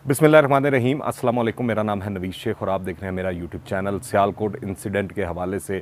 बिस्मिल्लाहिर्रहमानिर्रहीम। अस्सलाम वालेकुम। मेरा नाम है नवीद शेख और आप देख रहे हैं मेरा यूट्यूब चैनल। सियालकोट इंसिडेंट के हवाले से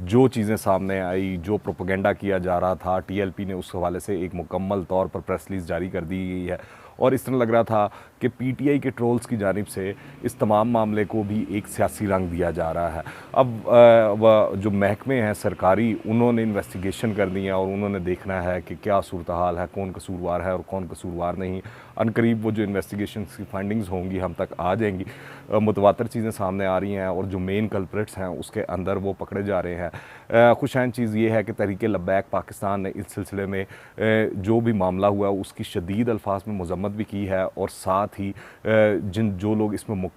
जो चीज़ें सामने आई, जो प्रोपेगेंडा किया जा रहा था, टीएलपी ने उस हवाले से एक मुकम्मल तौर पर प्रेस रिलीज़ जारी कर दी गई है और इस तरह लग रहा था कि पीटीआई के ट्रोल्स की जानिब से इस तमाम मामले को भी एक सियासी रंग दिया जा रहा है। अब जो महकमे हैं सरकारी, उन्होंने इन्वेस्टिगेशन करनी है और उन्होंने देखना है कि क्या सूरत हाल है, कौन कसूरवार है और कौन कसूरवार नहीं। अनकरीब वो जो इन्वेस्टिगेशन की फाइंडिंग्स होंगी हम तक आ जाएंगी। मुतवातर चीज़ें सामने आ रही हैं और जो मेन कल्प्रिट्स हैं उसके अंदर वो पकड़े जा रहे हैं। खुशैन चीज़ ये है कि तहरीक लब्बैक पाकिस्तान ने इस सिलसिले में जो भी मामला हुआ उसकी शदीद अल्फाज में मजम्मत भी की है और साथ ही जो लोग इसमें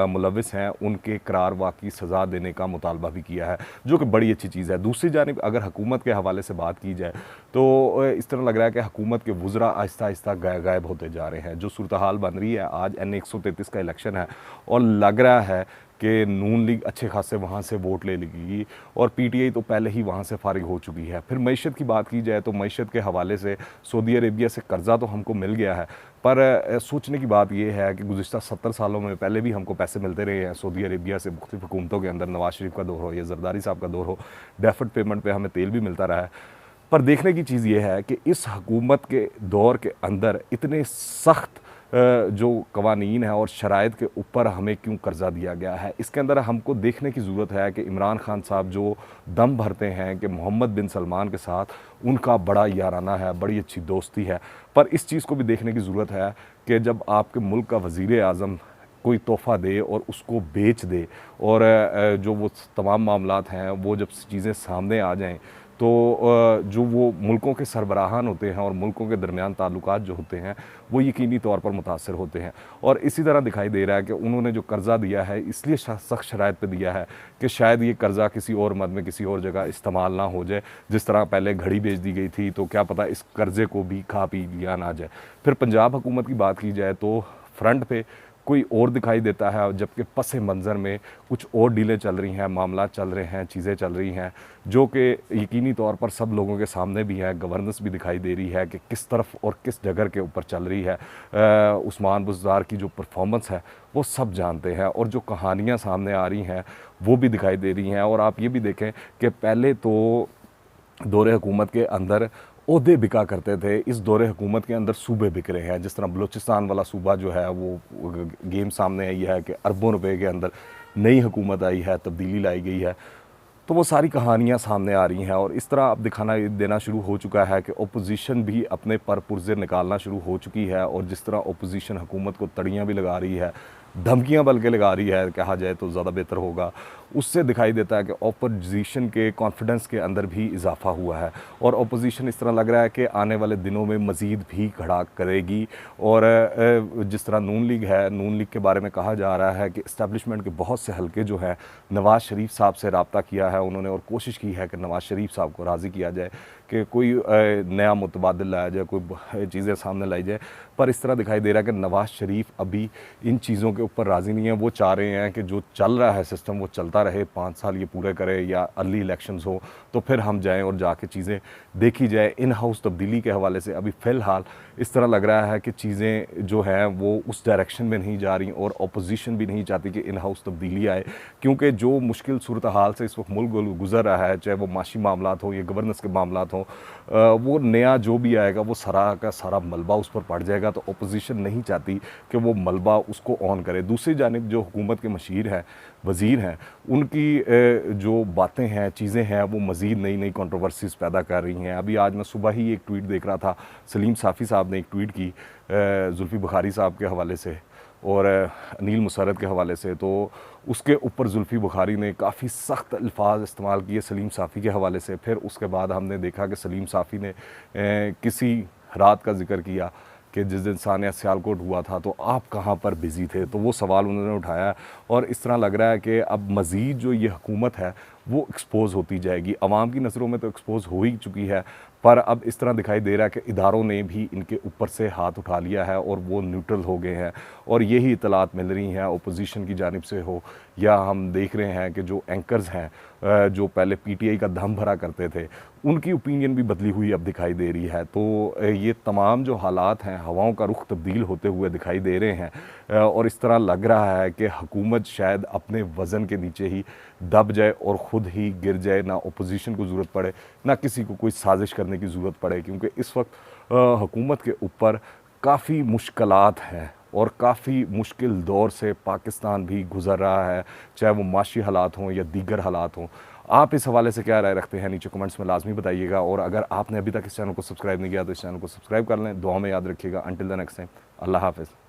मुलविस हैं उनके करार वाकई सज़ा देने का मुतालबा भी किया है, जो कि बड़ी अच्छी चीज़ है। दूसरी जानिब अगर हुकूमत के हवाले से बात की जाए तो इस तरह लग रहा है कि हुकूमत के वुज़रा आहिस्ता आहिस्ता गायब होते जा रहे हैं। जो सूरत हाल बन रही है, आज NA 133 का इलेक्शन है और लग रहा है कि नून लीग अच्छे खासे वहाँ से वोट ले लेगी और पीटीआई तो पहले ही वहाँ से फारिग हो चुकी है। फिर मईशत की बात की जाए तो मईशत के हवाले से सऊदी अरेबिया से कर्ज़ा तो हमको मिल गया है, पर सोचने की बात यह है कि गुज़िश्ता 70 सालों में पहले भी हमको पैसे मिलते रहे हैं सऊदी अरेबिया से, मुख्तलिफ हुकूमतों के अंदर, नवाज शरीफ का दौर हो या जरदारी साहब का दौर हो, डेफर्ड पेमेंट पर हमें तेल भी मिलता रहा है। पर देखने की चीज़ ये है कि इस हुकूमत के दौर के अंदर इतने सख्त जो कवानीन है और शराइत के ऊपर हमें क्यों कर्जा दिया गया है, इसके अंदर हमको देखने की ज़रूरत है कि इमरान खान साहब जो दम भरते हैं कि मोहम्मद बिन सलमान के साथ उनका बड़ा याराना है, बड़ी अच्छी दोस्ती है, पर इस चीज़ को भी देखने की ज़रूरत है कि जब आपके मुल्क का वज़ीर आज़म कोई तोहफ़ा दे और उसको बेच दे और जो वो तमाम मामलात हैं वो जब चीज़ें सामने आ जाएं तो जो वो मुल्कों के सरबराहान होते हैं और मुल्कों के दरमियान ताल्लुकात जो होते हैं वो यकीनी तौर पर मुतासर होते हैं। और इसी तरह दिखाई दे रहा है कि उन्होंने जो कर्ज़ा दिया है इसलिए सख्त शराइत पे दिया है कि शायद ये कर्ज़ा किसी और मद में किसी और जगह इस्तेमाल ना हो जाए। जिस तरह पहले घड़ी बेच दी गई थी तो क्या पता इस कर्ज़े को भी खा पी लिया ना जाए। फिर पंजाब हुकूमत की बात की जाए तो फ्रंट पे कोई और दिखाई देता है, जबकि पस मंज़र में कुछ और डीलें चल रही हैं, मामला चल रहे हैं, चीज़ें चल रही हैं जो कि यकीनी तौर पर सब लोगों के सामने भी है। गवर्नेंस भी दिखाई दे रही है कि किस तरफ और किस जगह के ऊपर चल रही है। उस्मान बुज़दार की जो परफॉर्मेंस है वो सब जानते हैं और जो कहानियाँ सामने आ रही हैं वो भी दिखाई दे रही हैं। और आप ये भी देखें कि पहले तो दौरे हुकूमत के अंदर ओहदे बिका करते थे, इस दौरे हुकूमत के अंदर सूबे बिक रहे हैं। जिस तरह बलूचिस्तान वाला सूबा जो है वो गेम सामने आई है कि अरबों रुपए के अंदर नई हुकूमत आई है, तब्दीली लाई गई है, तो वो सारी कहानियाँ सामने आ रही हैं। और इस तरह अब दिखाना देना शुरू हो चुका है कि ओपोजिशन भी अपने पर पुर्जे निकालना शुरू हो चुकी है और जिस तरह ओपोजिशन हुकूमत को तड़ियाँ भी लगा रही है, धमकियां बल्कि लगा रही है, कहा जाए तो ज़्यादा बेहतर होगा, उससे दिखाई देता है कि ओपोजिशन के कॉन्फिडेंस के अंदर भी इजाफा हुआ है और ओपोजिशन इस तरह लग रहा है कि आने वाले दिनों में मज़ीद भी खड़ा करेगी। और जिस तरह नून लीग है, नून लीग के बारे में कहा जा रहा है कि इस्टेब्लिशमेंट के बहुत से हल्के जो हैं नवाज़ शरीफ साहब से रब्ता किया है उन्होंने और कोशिश की है कि नवाज़ शरीफ साहब को राज़ी किया जाए कि कोई नया मुतबादिल लाया जाए, कोई चीज़ें सामने लाई जाए। पर इस तरह दिखाई दे रहा है कि नवाज़ शरीफ अभी इन चीज़ों के ऊपर राज़ी नहीं है। वो चाह रहे हैं कि जो चल रहा है सिस्टम वो चलता रहे, 5 साल ये पूरे करे या अर्ली इलेक्शंस हो तो फिर हम जाएं और जाके चीज़ें देखी जाए। इन हाउस तब्दीली के हवाले से अभी फ़िलहाल इस तरह लग रहा है कि चीज़ें जो हैं वो उस डायरेक्शन में नहीं जा रही और अपोजिशन भी नहीं चाहती कि इन हाउस तब्दीली आए, क्योंकि जो मुश्किल सूरत हाल से इस वक्त मुल्क गुजर रहा है, चाहे वो माशी मामलात हो या गवर्नेंस के मामलात हों, वो नया जो भी आएगा वो सारा का सारा मलबा उस पर पड़ जाएगा। तो अपोजिशन नहीं चाहती कि वो मलबा उसको ऑन करे। दूसरी जानिब जो हुकूमत के मशीर हैं, वज़ीर हैं, उनकी जो बातें हैं, चीज़ें हैं, वो मज़ीद नई नई कंट्रोवर्सीज़ पैदा कर रही हैं। अभी आज मैं सुबह ही एक ट्वीट देख रहा था, सलीम साफ़ी साहब ने एक ट्वीट की जुल्फ़ी बुखारी साहब के हवाले से और अनील मुसर्रत के हवाले से, तो उसके ऊपर जुल्फ़ी बुखारी ने काफ़ी सख्त अल्फाज इस्तेमाल किए सलीम साफ़ी के हवाले से। फिर उसके बाद हमने देखा कि सलीम साफ़ी ने किसी रात का जिक्र किया कि जिस दिन सानिया सियालकोट हुआ था तो आप कहाँ पर बिज़ी थे, तो वो सवाल उन्होंने उठाया। और इस तरह लग रहा है कि अब मज़ीद जो ये हुकूमत है वो एक्सपोज़ होती जाएगी। अवाम की नज़रों में तो एक्सपोज़ हो ही चुकी है, पर अब इस तरह दिखाई दे रहा है कि इदारों ने भी इनके ऊपर से हाथ उठा लिया है और वो न्यूट्रल हो गए हैं। और यही इतलात मिल रही हैं ओपोजिशन की जानिब से हो या हम देख रहे हैं कि जो एंकर्स हैं जो पहले पीटीआई का दम भरा करते थे उनकी ओपिनियन भी बदली हुई अब दिखाई दे रही है। तो ये तमाम जो हालात हैं, हवाओं का रुख तब्दील होते हुए दिखाई दे रहे हैं और इस तरह लग रहा है कि हुकूमत शायद अपने वज़न के नीचे ही दब जाए और ख़ुद ही गिर जाए। ना अपोजिशन को ज़रूरत पड़े, ना किसी को कोई साजिश करने की ज़रूरत पड़े, क्योंकि इस वक्त हुकूमत के ऊपर काफ़ी मुश्किलात हैं और काफ़ी मुश्किल दौर से पाकिस्तान भी गुज़र रहा है, चाहे वो माशी हालात हों या दीगर हालात हों। आप इस हवाले से क्या राय रखते हैं, नीचे कमेंट्स में लाजमी बताइएगा। और अगर आपने अभी तक इस चैनल को सब्सक्राइब नहीं किया तो इस चैनल को सब्सक्राइब कर लें। दुआ में याद रखिएगा। अंटिल द नेक्स्ट टाइम, अल्लाह हाफ़िज़।